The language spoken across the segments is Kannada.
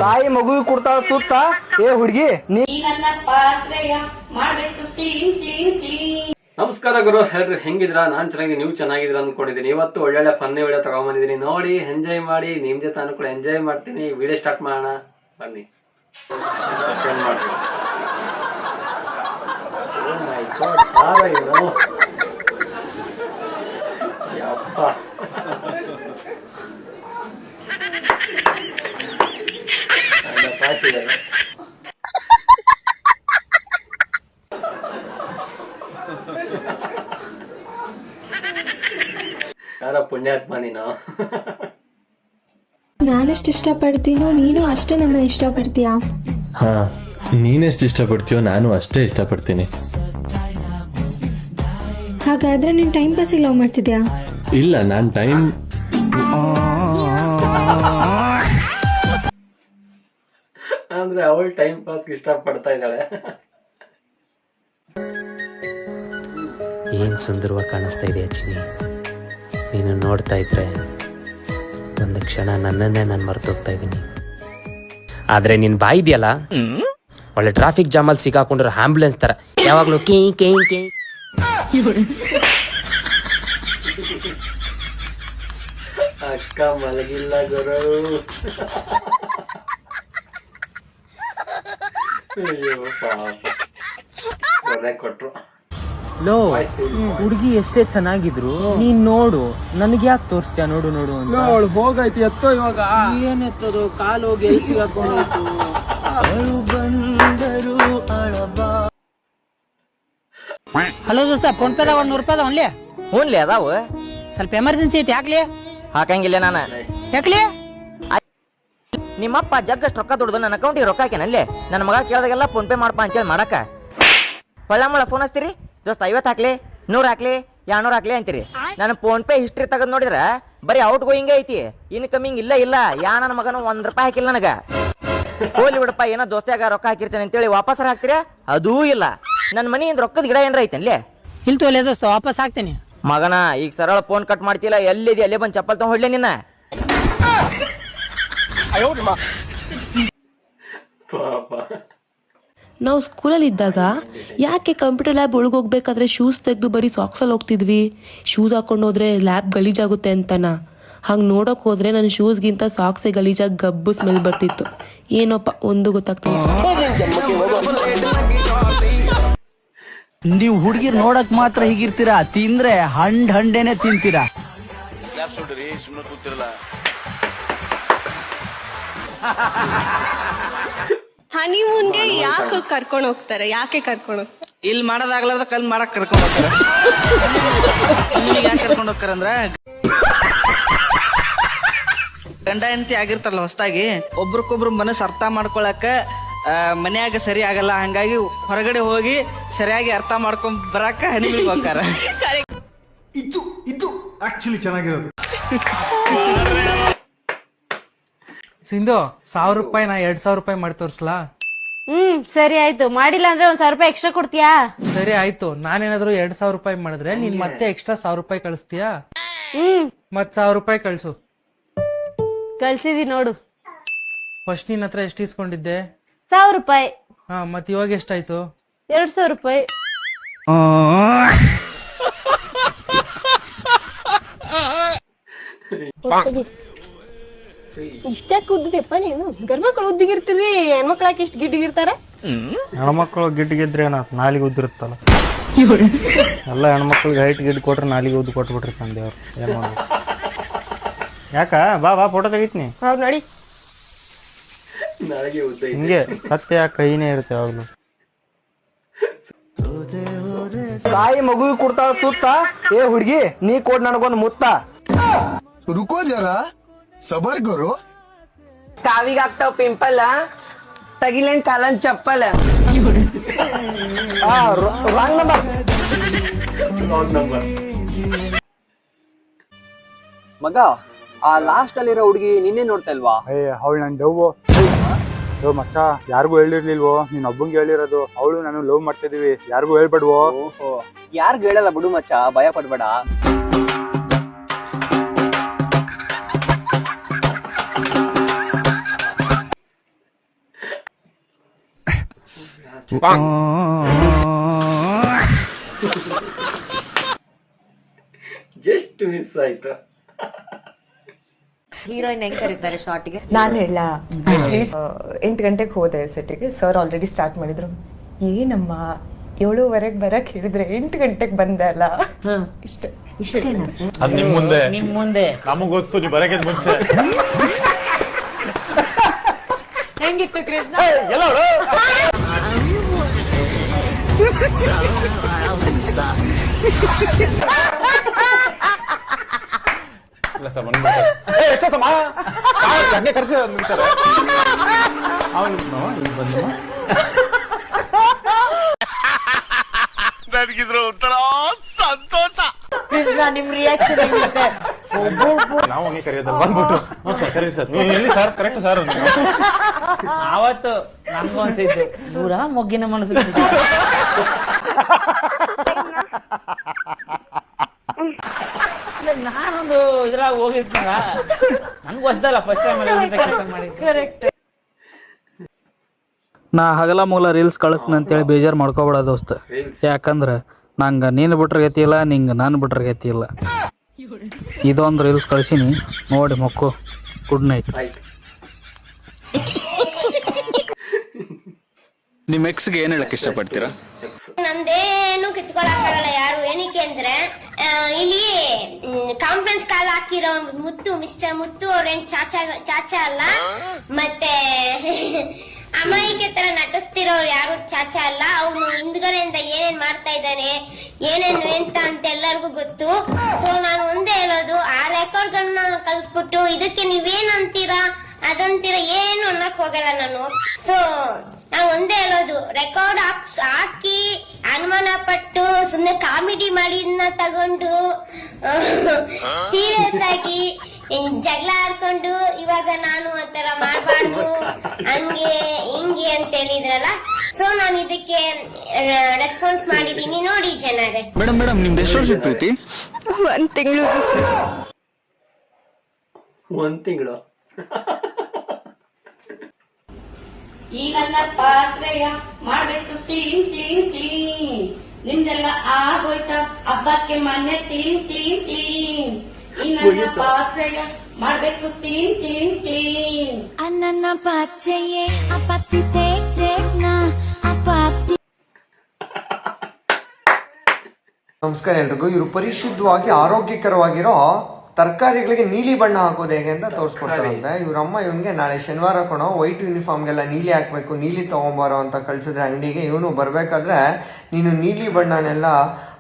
ತಾಯಿ ಮಗುವಿಗೆ ಕೊಡ್ತಾಳ ತುತ್ತ. ಏ ಹುಡ್ಗಿ ನೀ ನಮಸ್ಕಾರ ಗುರು, ಹೇಳ್ರಿ ಹೆಂಗಿದ್ರ? ನಾನ್ ಚೆನ್ನಾಗಿದ್ದೀನಿ, ನೀವು ಚೆನ್ನಾಗಿದ್ರ ಅಂದ್ಕೊಂಡಿದ್ದೀನಿ. ಇವತ್ತು ಒಳ್ಳೊಳ್ಳೆ ಫನ್ನಿ ವಿಡಿಯೋ ತಗೊಂಡ್ಬಂದಿದ್ದೀನಿ. ನೋಡಿ, ಎಂಜಾಯ್ ಮಾಡಿ. ನಿಮ್ ಜೊತೆ ನಾನು ಕೂಡ ಎಂಜಾಯ್ ಮಾಡ್ತೀನಿ. ವಿಡಿಯೋ ಸ್ಟಾರ್ಟ್ ಮಾಡೋಣ ಬನ್ನಿ. ಯಾರ ಪುಣ್ಯಾತ್ಮ ನೀನು. ನಾನೆಷ್ಟು ಇಷ್ಟಪಡ್ತೀನೋ ನೀನು ಅಷ್ಟೇ ನನ್ನ ಇಷ್ಟಪಡ್ತೀಯಾ? ಹಾ, ನೀನೆಷ್ಟು ಇಷ್ಟಪಡ್ತೀಯೋ ನಾನು ಅಷ್ಟೇ ಇಷ್ಟಪಡ್ತೀನಿ. ಹಾಗಾದ್ರೆ ನೀನ್ ಟೈಮ್ ಪಾಸಿಗೆ ಲವ್ ಮಾಡ್ತಿದ್ಯಾ? ಇಲ್ಲ, ನಾನ್ ಟೈಮ್ ಅಂದ್ರೆ ಅವಳು ಟೈಮ್ ಪಾಸ್ ಇಷ್ಟ ಪಡ್ತಾ ಇದ್ದಾಳೆ. ಏನ್ ಸುಂದರವಾಗಿ ಕಾಣಿಸ್ತಾ ಇದೆಯಾ ಚಿನಿ. ನೀನು ನೋಡ್ತಾ ಇದ್ರೆ ಒಂದು ಕ್ಷಣ ನನ್ನನ್ನೇ ನಾನು ಮರ್ತೋಗ್ತಾ ಇದ್ದೀನಿ. ಆದ್ರೆ ನೀನ್ ಬಾಯಿದ್ಯಲ್ಲ, ಒಳ್ಳೆ ಟ್ರಾಫಿಕ್ ಜಾಮಲ್ಲಿ ಸಿಕ್ಕಾಕೊಂಡಿರೋ ಆಂಬುಲೆನ್ಸ್ ತರ ಯಾವಾಗ್ಲೂ ಕೇ ಕೇ ಕೇ. ಅಕ್ಕ ಮಲಗಿಲ್ಲ ಗುರು. ಅಯ್ಯೋ ಪಾಪ, ಒಳ್ಳೆ ಕೊಟ್ರು. ಲೋ, ಹುಡುಗಿ ಎಷ್ಟೇ ಚೆನ್ನಾಗಿದ್ರು ನೀನ್ ನೋಡು, ನನ್ಗೆ ಯಾಕೆ ತೋರಿಸ್ತೀಯ? ನೋಡು ನೋಡು ಅಂತ. ಹೋಗೈತಿ ಎತ್ತೋ ಇವಾಗ. ಏನ್ ಎತ್ತದು? ಕಾಲು ಹೋಗಿ ಎಲ್ಲಿ ಸಿಗಾಕೊಂಡೋಯ್ತು. ಹಲೋ ದೋಸ್ತ, ಫೋನ್ ಪೇದಾಗ ₹100 ಒನ್ಲಿ. ಹೂನ್ಲಿ ಅದಾವು. ಸ್ವಲ್ಪ ಎಮರ್ಜೆನ್ಸಿ ಐತಿ, ಯಾಕ್ಲಿ? ಹಾಕಂಗಿಲ್ಲ ನಾನು. ಯಾಕ್ಲಿ? ನಿಮ್ಮಪ್ಪ ಜಗ್ಗಷ್ಟು ರೊಕ್ಕ ದುಡ್ದು ನನ್ನ ಅಕೌಂಟಿಗೆ ರೊಕ್ಕ ಹಾಕೇನಲ್ಲಿ. ನನ್ನ ಮಗ ಕೇಳಿದಾಗೆಲ್ಲ ಫೋನ್ ಪೇ ಮಾಡಪ್ಪ ಅಂತೇಳಿ ಮಾಡಕ ಹೊಳ್ಳ ಫೋನ್ ಹಚ್ತೀರಿ. ದೋಸ್ತ 50 ಹಾಕ್ಲಿ, 100 ಹಾಕ್ಲಿ, 200 ಹಾಕ್ಲಿ ಅಂತೀರಿ. ನಾನು ಫೋನ್ ಪೇ ಹಿಸ್ಟ್ರಿ ತೆಗೆದು ನೋಡಿದ್ರ ಬರೀ ಔಟ್ ಗೋಯಿಂಗ್ ಐತಿ, ಇನ್ಕಮಿಂಗ್ ಇಲ್ಲ. ಯಾ ನನ್ನ ಮಗನು ₹1 ಹಾಕಿಲ್ಲ ನನಗ. ಹೋಲಿ ಬಿಡಪ್ಪ, ಏನೋ ದೋಸ್ತಿಯಾಗ ರೊಕ್ಕ ಹಾಕಿರ್ತೇನೆ ಅಂತೇಳಿ ವಾಪಸ್ ಹಾಕ್ತೀರ, ಅದೂ ಇಲ್ಲ. ನನ್ನ ಮನೆಯಿಂದ ರೊಕ್ಕದ ಗಿಡ ಏನ್ರ ಐತನ್ಲಿ? ಇಲ್ ತೋಲೆ ದೋಸ್ತ, ವಾಪಸ್ ಹಾಕ್ತೇನೆ. ಮಗನ ಈಗ ಸರಳ ಫೋನ್ ಕಟ್ ಮಾಡ್ತಿಲ್ಲ, ಎಲ್ಲಿದೆ ಅಲ್ಲೇ ಬಂದು ಚಪ್ಪಲ್ ತಗೊಂಡ್ ಹೊಡ್ಲೆ ನಿನ್ನ. ಪಾಪ. ನಾವು ಸ್ಕೂಲಲ್ಲಿ ಇದ್ದಾಗ ಯಾಕೆ ಕಂಪ್ಯೂಟರ್ ಲ್ಯಾಬ್ ಒಳಗೋಗ್ಬೇಕಾದ್ರೆ ಶೂಸ್ ತೆಗೆದು ಬರೀ ಸಾಕ್ಸಲ್ಲಿ ಹೋಗ್ತಿದ್ವಿ? ಶೂಸ್ ಹಾಕೊಂಡು ಹೋದ್ರೆ ಲ್ಯಾಬ್ ಗಲೀಜಾಗುತ್ತೆ ಅಂತನಾ? ಹಂಗೆ ನೋಡೋಕೆ ಹೋದ್ರೆ ನನ್ನ ಶೂಸ್ಗಿಂತ ಸಾಕ್ಸೇ ಗಲೀಜಾಗಿ ಗಬ್ಬು ಸ್ಮೆಲ್ ಬರ್ತಿತ್ತು. ಏನೋಪ್ಪ ಒಂದು ಗೊತ್ತಾಗ್ತಿಲ್ಲ. ನೀವು ಹುಡುಗಿರ್ ನೋಡಕ್ ಮಾತ್ರ ಹೀಗಿರ್ತೀರಾ, ತಿಂದ್ರೆ ಹಂಡೇನೆ ತಿಂತೀರಾ. ಹನಿಮೂನ್ಗೆ ಯಾಕೆ ಕರ್ಕೊಂಡು ಹೋಗ್ತಾರೆ? ಯಾಕೆ ಕರ್ಕೊಂಡು ಹೋಗ್ತಾರೆ? ಇಲ್ಲಿ ಮಾಡೋದಾಗ್ಲಾರ್ದ ಕಲ್ ಮಾಡಕ್ ಕರ್ಕೊಂಡ್ ಹೋಗ್ತಾರ. ಯಾಕೆ ಕರ್ಕೊಂಡ್ ಹೋಗ್ತಾರ ಅಂದ್ರ, ಗಂಡ ಹೆಂಡತಿ ಆಗಿರ್ತಾರಲ್ಲ ಹೊಸದಾಗಿ, ಒಬ್ರಕೊಬ್ರು ಮನಸ್ಸು ಅರ್ಥ ಮಾಡ್ಕೊಳಕ ಮನ್ಯಾಗ ಸರಿ ಆಗಲ್ಲ. ಹಂಗಾಗಿ ಹೊರಗಡೆ ಹೋಗಿ ಸರಿಯಾಗಿ ಅರ್ಥ ಮಾಡ್ಕೊಂಡ್ ಬರಾಕ ಹನಿಮೂನ್ಗೆ ಹೋಗ್ತಾರ. ಇದು ಆಕ್ಚುಲಿ ಚೆನ್ನಾಗಿರೋದು. ಸಿಂಧು, ₹1000 ನಾ ₹2000 ಮಾಡಿ ತೋರ್ಸ್ಲಾ? ಸರಿ ಆಯ್ತು. ಮಾಡಿಲ್ಲ ಅಂದ್ರೆ ₹1000 ಎಕ್ಸ್ಟ್ರಾ ಕೊಡ್ತೀಯಾ? ಸರಿ ಆಯ್ತು. ನಾನೇನಾದ್ರು ₹2000 ಮಾಡಿದ್ರೆ ನೀನ್ ಮತ್ತೆ ಎಕ್ಸ್ಟ್ರಾ ₹1000 ಕಳಿಸ್ತೀಯಾ? ಮತ್ ₹1000 ಕಳ್ಸು. ಕಳ್ಸಿದಿ ನೋಡು. ಫಸ್ಟ್ ನಿನ್ ಹತ್ರ ಎಷ್ಟು ಇಸ್ಕೊಂಡಿದ್ದೆ? ₹1000. ಹಾ, ಮತ್ ಇವಾಗ ಎಷ್ಟಾಯ್ತು? ₹200. ಇಷ್ಟಕ್ಕೆ ಉದ್ದಿದೆಪ್ಪ ನೀನು. ಗಂಡ್ಮಕ್ಳು ಉದ್ದಿಗಿರ್ತೀವಿ, ಹೆಣ್ಮಕ್ಳು ಯಾಕೆ ಇಷ್ಟು ಗಿಡ್ಡಿಗಿರ್ತಾರ? ಹೆಣ್ಮಕ್ಳು ಗಿಡ್ಡಿಗಿದ್ರೆ ಏನಾಯ್ತು? ನಾಲಿಗೆ ಉದ್ದಿರುತ್ತಲ್ಲ. ಎಲ್ಲ ಹೆಣ್ಮಕ್ಳಿಗೆ ಹೈಟ್ ಗಿಡ್ ಕೊಟ್ರೆ ನಾಲಿಗೆ ಉದ್ದು ಕೊಟ್ಬಿಟ್ಟಿರ್ತಾನೆ ದೇವ್ರು. ಏನ್ ಮಾಡ್ಬೇಕು? ಯಾಕ? ಬಾ ಫೋಟೋ ತೆಗಿತೀನಿ. ಹೌದು ನೋಡಿ. ಹಿಂಗೆ ಸತ್ಯ ಕೈನೇ ಇರುತ್ತೆ ಯಾವಾಗ್ಲು. ತಾಯಿ ಮಗುವಿಗೆ ಕೊಡ್ತಾಳ ತುತ್ತ. ಏ ಹುಡ್ಗಿ ನೀ ಕೊಡ್ ನನಗೊಂದು ಮುತ್ತ. रुको जरा सबर करो. ಕಾವಿಗೆ ಆಗ್ತಾವ ಪಿಂಪಲ್, ತಗಿಲೇನ್ ಕಾಲನ್ ಚಪ್ಪಲ್. Wrong number. ಮಗ, ಆ ಲಾಸ್ಟ್ ಅಲ್ಲಿರೋ ಹುಡುಗಿ ನಿನ್ನೆ ನೋಡ್ತಾ ಇಲ್ವಾ? ಅವಳು ನನ್ ಲವ್ ಮಚ್ಚ, ಯಾರಿಗೂ ಹೇಳಿರ್ಲಿಲ್ವೋ, ನೀನ್ ಒಬ್ಬಂಗೆ ಹೇಳಿರೋದು. ಅವಳು ನಾನು ಲವ್ ಮಾಡ್ತಿದೀವಿ, ಯಾರಿಗೂ ಹೇಳ್ಬೇಡ್ವೋ. ಯಾರಿಗೂ ಹೇಳಲ್ಲ ಬಿಡು ಮಚ್ಚ, ಭಯ ಪಡ್ಬೇಡ. ಜಸ್ಟ್ ಮಿಸ್ ಆಯ್ತು. ಹೀರೋಯಿನ್ ಹೆಂಗ್ ಕರೀತಾರೆ ಶಾರ್ಟ್ಗೆ? ನಾನು ಹೇಳ 8 ಗಂಟೆಗೆ ಹೋದೆ ಸೆಟ್ಟಿಗೆ. ಸರ್ ಆಲ್ರೆಡಿ ಸ್ಟಾರ್ಟ್ ಮಾಡಿದ್ರು. ಏನಮ್ಮ 7:15 ಬರಕ್ ಹೇಳಿದ್ರೆ 8 ಗಂಟೆಗೆ ಬಂದೆ ಅಲ್ಲ. ಇಷ್ಟೇನಾ ಸರ್? ಅದು ನಿಮ್ ಮುಂದೆ ನಿಮ್ ಮುಂದೆ ನಮಗ್ ಗೊತ್ತು ನೀವು ಬರಕ್ಕೆ ಮುಂಚೆ ಹೆಂಗಿತ್ತು ಕೃಷ್ಣ? ನನಗಿದ್ರ ಒಂಥರ ಸಂತೋಷ. ಕೃಷ್ಣ ನಿಮ್ ರಿಯಾಕ್ಷನ್ ಹೆಂಗಿರುತ್ತೆ? ನಾವು ಹಂಗೆ ಕರೆಯೋದಲ್ಲ ಬಂದ್ಬಿಟ್ಟು ಕರೀ ಸರ್ ಎಲ್ಲಿ ಸರ್ ಕರೆಕ್ಟ್ ಸರ್ ಆವತ್ತು ನನ್ಗೂ ಅನ್ಸಿದ್ದು ಪೂರ ಮೊಗ್ಗಿನ ಮನಸ್ಸು. ನಾನೊಂದು ಇದ್ರಾಗ ಹೋಗಿರ್ತಾರ ನನ್ಗೂ ಹೊಸದಲ್ಲ ಫಸ್ಟ್ ಟೈಮ್ ಕೆಲಸ ಮಾಡಿದ್ದು. ಕರೆಕ್ಟ್. ನಾ ಹಗಲ ಮೂಲ ರೀಲ್ಸ್ ಕಳಿಸ್ತೀನಿ ಅಂತೇಳಿ ಬೇಜಾರು ಮಾಡ್ಕೋಬೇಡ ದೋಸ್ತ. ಯಾಕಂದ್ರೆ ನಂಗೆ ನೀನು ಬಿಟ್ರೆ ಗತಿ ಇಲ್ಲ, ನಿಂಗೆ ನಾನು ಬಿಟ್ರೆ ಗತಿ ಇಲ್ಲ. ಇದೊಂದು ರೀಲ್ಸ್ ಕಳ್ಸೀನಿ ನೋಡಿ ಮಕ್ಕಳು. Good night. ನಿಮ್ ಎಕ್ಸ್ಗೆ ಏನ್ ಹೇಳಕ್ ಇಷ್ಟಪಡ್ತೀರಾ? ನಂದೇನು ಕಿತ್ಕೊಳಕ್ಕಾಗಲ್ಲ ಯಾರು. ಏನಕ್ಕೆ ಅಂದ್ರೆ ಇಲ್ಲಿ ಕಾನ್ಫರೆನ್ಸ್ ಕಾಲ್ ಹಾಕಿರೋ ಮುತ್ತು ಮಿಸ್ಟರ್ ಮುತ್ತು ಅವ್ರೇನ್ ಚಾಚಾ ಅಲ್ಲ. ಮತ್ತೆ ಅಮಾಯಿಕೆ ತರ ನಟಿಸ್ತಿರೋರು ಯಾರು ಚಾಚಾ ಅಲ್ಲ. ಅವ್ನು ಹಿಂದ್ಗಡೆಯಿಂದ ಏನೇನ್ ಮಾಡ್ತಾ ಇದ್ದಾನೆ ಏನೇನು ಎಂತ ಅಂತ ಎಲ್ಲರಿಗೂ ಗೊತ್ತು. ಸೊ ನಾನು ಒಂದೇ ಹೇಳೋದು, ಆ ರೆಕಾರ್ಡ್ಗಳನ್ನ ಕಳಿಸ್ಬಿಟ್ಟು ಇದಕ್ಕೆ ನೀವೇನ್ ಅಂತೀರಾ ಅದಂತೀರಾ ಏನು ಅನ್ನಕ್ ಹೋಗಲ್ಲ ನಾನು. ಸೊ ನಾವು ಒಂದೇ ಹೇಳೋದು, ರೆಕಾರ್ಡ್ ಹಾಕಿ ಅನುಮಾನ ಪಟ್ಟು ಸುಮ್ನೆ ಕಾಮಿಡಿ ಮಾಡಿ ತಗೊಂಡು ಸೀರಿಯಸ್ ಆಗಿ ಜಗಳ ಆಡ್ಕೊಂಡು ಇವಾಗ ನಾನು ಆತರ ಮಾಡ್ಬಾರ್ದು ಹಂಗೆ ಹಿಂಗೆ ಅಂತ ಹೇಳಿದ್ರಲ್ಲ. ಸೊ ನಾನು ಇದಕ್ಕೆ ರೆಸ್ಪಾನ್ಸ್ ಮಾಡಿದೀನಿ. ನೋಡಿ ಚೆನ್ನಾಗೆ. ಮೇಡಮ್ ನಿಮ್ದು ಎಷ್ಟು ವರ್ಷದ ಪ್ರೀತಿ? 1 ತಿಂಗಳು ಸರ್. 1 ತಿಂಗಳು. ಈ ನನ್ನ ಪಾತ್ರೆಯ ಮಾಡ್ಬೇಕು ಕ್ಲೀನ್ ಕ್ಲೀನ್ ಕ್ಲೀನ್. ನಿಮ್ದೆಲ್ಲ ಆಗೋಯ್ತಾ ಹಬ್ಬಕ್ಕೆ ಮನೆ ಕ್ಲೀನ್ ಕ್ಲೀನ್ ಕ್ಲೀನ್. ಈ ನನ್ನ ಪಾತ್ರೆಯ ಮಾಡ್ಬೇಕು ಕ್ಲೀನ್ ಕ್ಲೀನ್ ಕ್ಲೀನ್. ನನ್ನ ಪಾತ್ರೆಯೇ ಅಪತ್ತಿ ತೇಕ್ನ ಅಪತ್ತಿ. ನಮಸ್ಕಾರ ಎಲ್ರಿಗೂ. ಇವರು ಪರಿಶುದ್ಧವಾಗಿ ಆರೋಗ್ಯಕರವಾಗಿರೋ ತರಕಾರಿಗಳಿಗೆ ನೀಲಿ ಬಣ್ಣ ಹಾಕೋದು ಹೇಗೆ ಅಂತ ತೋರಿಸ್ಕೊಡ್ತಾರಂತೆ. ಇವ್ರಮ್ಮ ಇವನ್ಗೆ ನಾಳೆ ಶನಿವಾರ ಕೊಡೋ ವೈಟ್ ಯೂನಿಫಾರ್ಮ್ಗೆಲ್ಲ ನೀಲಿ ಹಾಕ್ಬೇಕು, ನೀಲಿ ತಗೊಂಬಾರೋ ಅಂತ ಕಳ್ಸಿದ್ರೆ ಅಂಗಡಿಗೆ. ಇವನು ಬರ್ಬೇಕಾದ್ರೆ ನೀನು ನೀಲಿ ಬಣ್ಣನೆಲ್ಲ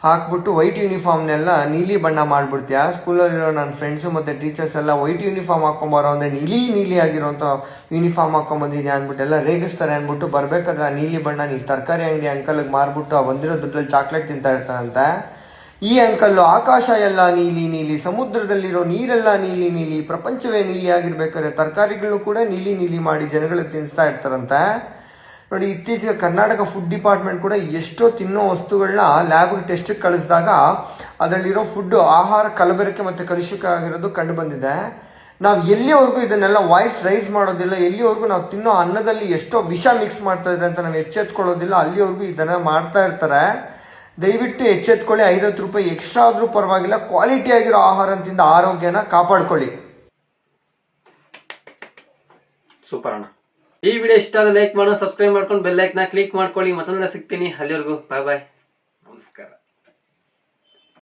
ಹಾಕ್ಬಿಟ್ಟು ವೈಟ್ ಯೂನಿಫಾರ್ಮ್ನೆಲ್ಲ ನೀಲಿ ಬಣ್ಣ ಮಾಡ್ಬಿಡ್ತೀಯ, ಸ್ಕೂಲಲ್ಲಿರೋ ನನ್ನ ಫ್ರೆಂಡ್ಸು ಮತ್ತು ಟೀಚರ್ಸ್ ಎಲ್ಲ ವೈಟ್ ಯೂನಿಫಾರ್ಮ್ ಹಾಕೊಂಬಾರೋ ಅಂದರೆ ನೀಲಿ ಆಗಿರೋಂಥ ಯೂನಿಫಾರ್ಮ್ ಹಾಕೊಂಬಂದಿದ್ಯಾ ಅಂದ್ಬಿಟ್ಟು ಎಲ್ಲ ರೇಗಿಸ್ತಾರೆ ಅಂದ್ಬಿಟ್ಟು ಬರ್ಬೇಕಾದ್ರೆ ಆ ನೀಲಿ ಬಣ್ಣ ನೀ ತರಕಾರಿ ಅಂಗಡಿ ಅಂಕಲ್ಗೆ ಮಾರ್ಬಿಟ್ಟು ಆ ಬಂದಿರೋ ದುಡ್ಡಲ್ಲಿ ಚಾಕ್ಲೇಟ್ ತಿಂತಾ ಇರ್ತಾನಂತೆ. ಈ ಅಂಕಲ್ಲು ಆಕಾಶ ಎಲ್ಲ ನೀಲಿ ನೀಲಿ, ಸಮುದ್ರದಲ್ಲಿರೋ ನೀರೆಲ್ಲ ನೀಲಿ ನೀಲಿ, ಪ್ರಪಂಚವೇ ನೀಲಿ ಆಗಿರ್ಬೇಕಾದ್ರೆ ತರಕಾರಿಗಳನ್ನು ಕೂಡ ನೀಲಿ ನೀಲಿ ಮಾಡಿ ಜನಗಳಿಗೆ ತಿನ್ನಿಸ್ತಾ ಇರ್ತಾರಂತೆ. ನೋಡಿ, ಇತ್ತೀಚೆಗೆ ಕರ್ನಾಟಕ ಫುಡ್ ಡಿಪಾರ್ಟ್ಮೆಂಟ್ ಕೂಡ ಎಷ್ಟೋ ತಿನ್ನೋ ವಸ್ತುಗಳನ್ನ ಲ್ಯಾಬ್ಗೆ ಟೆಸ್ಟಿಗೆ ಕಳಿಸಿದಾಗ ಅದರಲ್ಲಿರೋ ಫುಡ್ಡು ಆಹಾರ ಕಲಬೆರಕೆ ಮತ್ತು ಕಲುಷಿತ ಆಗಿರೋದು ಕಂಡು ಬಂದಿದೆ. ನಾವು ಎಲ್ಲಿವರೆಗೂ ಇದನ್ನೆಲ್ಲ ವಾಯ್ಸ್ ರೈಸ್ ಮಾಡೋದಿಲ್ಲ, ಎಲ್ಲಿವರೆಗೂ ನಾವು ತಿನ್ನೋ ಅನ್ನದಲ್ಲಿ ಎಷ್ಟೋ ವಿಷ ಮಿಕ್ಸ್ ಮಾಡ್ತಾ ಇದ್ರೆ ಅಂತ ನಾವು ಎಚ್ಚೆತ್ಕೊಳ್ಳೋದಿಲ್ಲ, ಅಲ್ಲಿವರೆಗೂ ಇದನ್ನು ಮಾಡ್ತಾ ಇರ್ತಾರೆ. ದಯವಿಟ್ಟು ಎಚ್ಚೆತ್ಕೊಳ್ಳಿ. 50 ರೂಪಾಯಿ ಎಕ್ಸ್ಟ್ರಾ ಆದರೂ ಪರವಾಗಿಲ್ಲ, ಕ್ವಾಲಿಟಿ ಆಗಿರೋ ಆಹಾರ ತಿಂದ ಆರೋಗ್ಯನ ಕಾಪಾಡ್ಕೊಳ್ಳಿ. ಸೂಪರ್ ಅಣ್ಣ. ಈ ವಿಡಿಯೋ ಇಷ್ಟ ಆದ್ರೆ ಲೈಕ್ ಮಾಡೋ, ಸಬ್ಸ್ಕ್ರೈಬ್ ಮಾಡ್ಕೊಂಡು ಬೆಲ್ ಐಕನ್ ಕ್ಲಿಕ್ ಮಾಡ್ಕೊಳ್ಳಿ. ಮತ್ತೊಂದು ಸಿಗ್ತೀನಿ. ಅಲ್ಲಿವರೆಗೂ ಬಾಯ್ ಬಾಯ್, ನಮಸ್ಕಾರ.